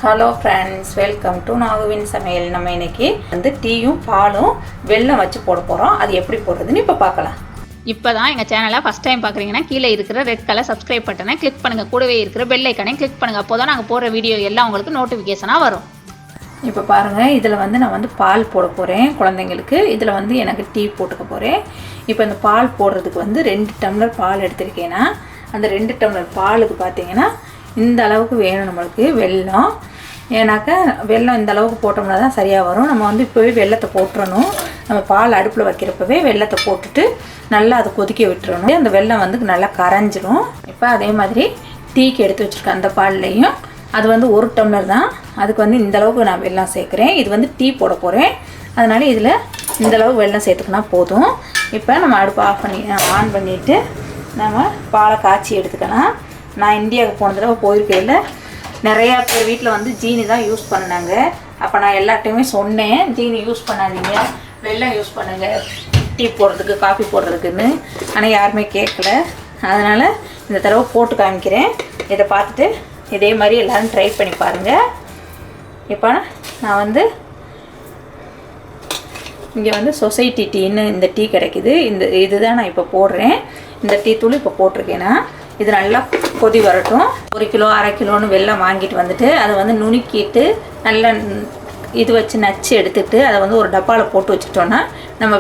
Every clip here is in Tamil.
ஹலோ ஃப்ரெண்ட்ஸ், வெல்கம் டு நாகுவின் சமையல். நம்ம இன்றைக்கி வந்து டீயும் பாலும் வெல்லம் வச்சு போட போகிறோம். அது எப்படி போடுறதுன்னு இப்போ பார்க்கலாம். இப்போ தான் எங்கள் சேனலை ஃபஸ்ட் டைம் பார்க்குறீங்கன்னா கீழே இருக்கிற ரெட் கலர் சப்ஸ்கிரைப் பட்டனை கிளிக் பண்ணுங்கள். கூடவே இருக்கிற பெல் ஐக்கனையும் கிளிக் பண்ணுங்கள். அப்போ தான் நாங்கள் போடுற வீடியோ எல்லாம் உங்களுக்கு நோட்டிஃபிகேஷனாக வரும். இப்போ பாருங்கள், இதில் வந்து நான் வந்து பால் போட போகிறேன் குழந்தைங்களுக்கு. இதில் வந்து எனக்கு டீ போட்டுக்க போகிறேன். இப்போ இந்த பால் போடுறதுக்கு வந்து 2 டம்ளர் பால் எடுத்திருக்கேன்னா அந்த 2 டம்ளர் பாலுக்கு பார்த்தீங்கன்னா இந்த அளவுக்கு வேணும் நம்மளுக்கு வெல்லம். ஏன்னாக்கா வெல்லம் இந்த அளவுக்கு போட்டோம்னா தான் சரியாக வரும். நம்ம வந்து இப்போவே வெல்லத்தை போட்டுறணும். நம்ம பால் அடுப்பில் வைக்கிறப்பவே வெல்லத்தை போட்டுட்டு நல்லா அதை கொதிக்க விட்டுறணும். அந்த வெல்லம் வந்து நல்லா கரைஞ்சிரும். இப்போ அதே மாதிரி டீக்கு எடுத்து வச்சுருக்கேன் அந்த பால்லையும் அது வந்து 1 டம்ளர் தான். அதுக்கு வந்து இந்தளவுக்கு நான் வெல்லம் சேர்க்குறேன். இது வந்து டீ போட போகிறேன், அதனால் இதில் இந்தளவுக்கு வெல்லம் சேர்த்துக்கினா போதும். இப்போ நம்ம அடுப்பு ஆன் பண்ணிவிட்டு நம்ம பாலை காய்ச்சி எடுத்துக்கலாம். நான் இந்தியாவுக்கு போன தடவை போயிருக்கையில் நிறையா பேர் வீட்டில் வந்து ஜீனி தான் யூஸ் பண்ணாங்க. அப்போ நான் எல்லார்ட்டையுமே சொன்னேன், ஜீனி யூஸ் பண்ணாதீங்க, வெல்லம் யூஸ் பண்ணுங்கள் டீ போடுறதுக்கு காஃபி போடுறதுக்குன்னு. ஆனால் யாருமே கேட்கல. அதனால் இந்த தடவை போட்டு காமிக்கிறேன். இதை பார்த்துட்டு இதே மாதிரி எல்லோரும் ட்ரை பண்ணி பாருங்கள். இப்போ நான் வந்து இங்கே வந்து சொசைட்டி டீன்னு இந்த டீ கிடைக்கிது. இதுதான் நான் இப்போ போடுறேன். இந்த டீ தூள் இப்போ போட்டிருக்கேன்னா இது நல்லா கொதி வரட்டும். 1 கிலோ 1/2 கிலோன்னு வெல்லம் வாங்கிட்டு வந்துட்டு அதை வந்து நுணுக்கிட்டு நல்லா இது வச்சு நச்சு எடுத்துகிட்டு அதை வந்து ஒரு டப்பாவில் போட்டு வச்சுக்கிட்டோன்னா நம்ம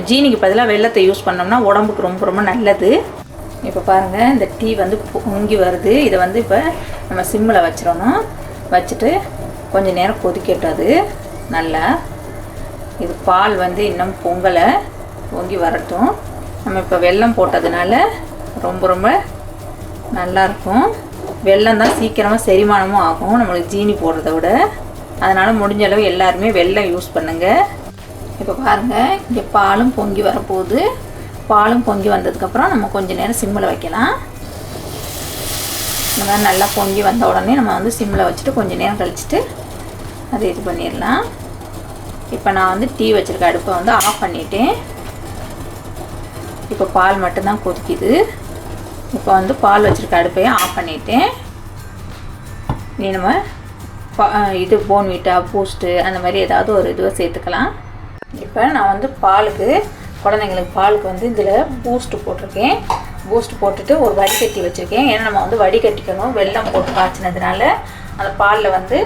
ஜீனிக்கு பதிலாக வெல்லத்தை யூஸ் பண்ணோம்னா உடம்புக்கு ரொம்ப ரொம்ப நல்லது. இப்போ பாருங்கள், இந்த டீ வந்து பொங்கி வருது. இதை வந்து இப்போ நம்ம சிம்மில் வச்சிடணும். வச்சுட்டு கொஞ்சம் நேரம் கொதிக்கட்டும். அது நல்லா இது பால் வந்து இன்னும் பொங்கலை, பொங்கி வரட்டும். நம்ம இப்போ வெல்லம் போட்டதுனால ரொம்ப ரொம்ப நல்லாயிருக்கும். வெல்லம் தான் சீக்கிரமாக செரிமானமும் ஆகும் நம்மளுக்கு ஜீனி போடுறத விட. அதனால் முடிஞ்ச அளவு எல்லாருமே வெல்லம் யூஸ் பண்ணுங்கள். இப்போ பாருங்கள், இங்கே பாலும் பொங்கி வரப்போகுது. பாலும் பொங்கி வந்ததுக்கப்புறம் நம்ம கொஞ்சம் நேரம் சிம்மில் வைக்கலாம். இந்த மாதிரி நல்லா பொங்கி வந்த உடனே நம்ம வந்து சிம்மில் வச்சுட்டு கொஞ்சம் நேரம் கழிச்சிட்டு அதை இது பண்ணிடலாம். இப்போ நான் வந்து டீ வச்சுருக்க அடுப்பை வந்து ஆஃப் பண்ணிட்டேன். இப்போ பால் மட்டும்தான் கொதிக்குது. இப்போ வந்து பால் வச்சுருக்க அடுப்பையும் ஆஃப் பண்ணிட்டேன். நீ நம்ம இது போன்விட்டா பூஸ்ட்டு அந்த மாதிரி ஏதாவது ஒரு இதுவை சேர்த்துக்கலாம். இப்போ நான் வந்து குழந்தைங்களுக்கு பாலுக்கு வந்து இதில் பூஸ்ட்டு போட்டிருக்கேன். பூஸ்ட் போட்டுட்டு ஒரு வடிகட்டி வச்சுருக்கேன். ஏன்னா நம்ம வந்து வடிகட்டிக்கணும். வெல்லம் போட்டு காய்ச்சினதுனால அந்த பாலில் வந்து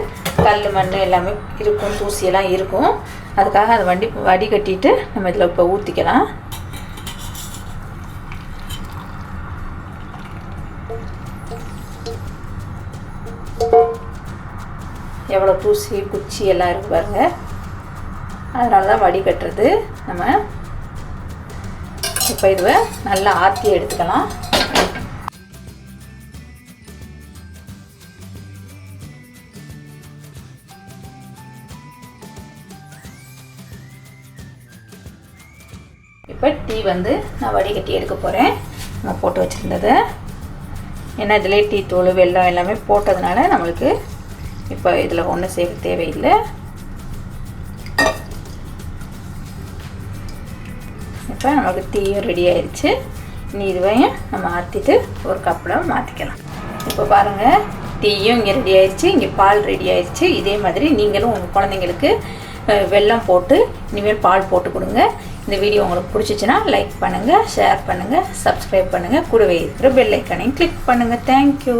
கல் மண் எல்லாமே இருக்கும், தூசியெல்லாம் இருக்கும். அதுக்காக அதை வடிகட்டிட்டு நம்ம இதில் இப்போ ஊற்றிக்கலாம். எவ்வளோ தூசி குச்சி எல்லாம் இருக்கு பாருங்க. அதனால தான் வடிகட்டுறது. நம்ம இப்போ இதுவை நல்லா ஆற்றி எடுத்துக்கலாம். இப்போ டீ வந்து நான் வடிகட்டி எடுக்க போகிறேன். நம்ம போட்டு வச்சுருந்தது ஏன்னா இதிலே டீ தூள் வெல்லம் எல்லாமே போட்டதுனால நம்மளுக்கு இப்போ இதில் ஒன்றும் சேர்க்க தேவையில்லை. இப்போ நமக்கு டீயும் ரெடி ஆயிடுச்சு. இனி இதுவையும் நம்ம ஆற்றிட்டு ஒரு கப்பில் மாற்றிக்கலாம். இப்போ பாருங்கள், டீயும் இங்கே ரெடி ஆயிடுச்சு, இங்கே பால் ரெடி ஆயிடுச்சு. இதே மாதிரி நீங்களும் உங்கள் குழந்தைங்களுக்கு வெல்லம் போட்டு இனிமேல் பால் போட்டு கொடுங்க. இந்த வீடியோ உங்களுக்கு பிடிச்சிச்சின்னா லைக் பண்ணுங்கள், ஷேர் பண்ணுங்கள், சப்ஸ்கிரைப் பண்ணுங்கள். கூடவே இருக்கிற பெல் ஐக்கனையும் கிளிக் பண்ணுங்கள். தேங்க்யூ.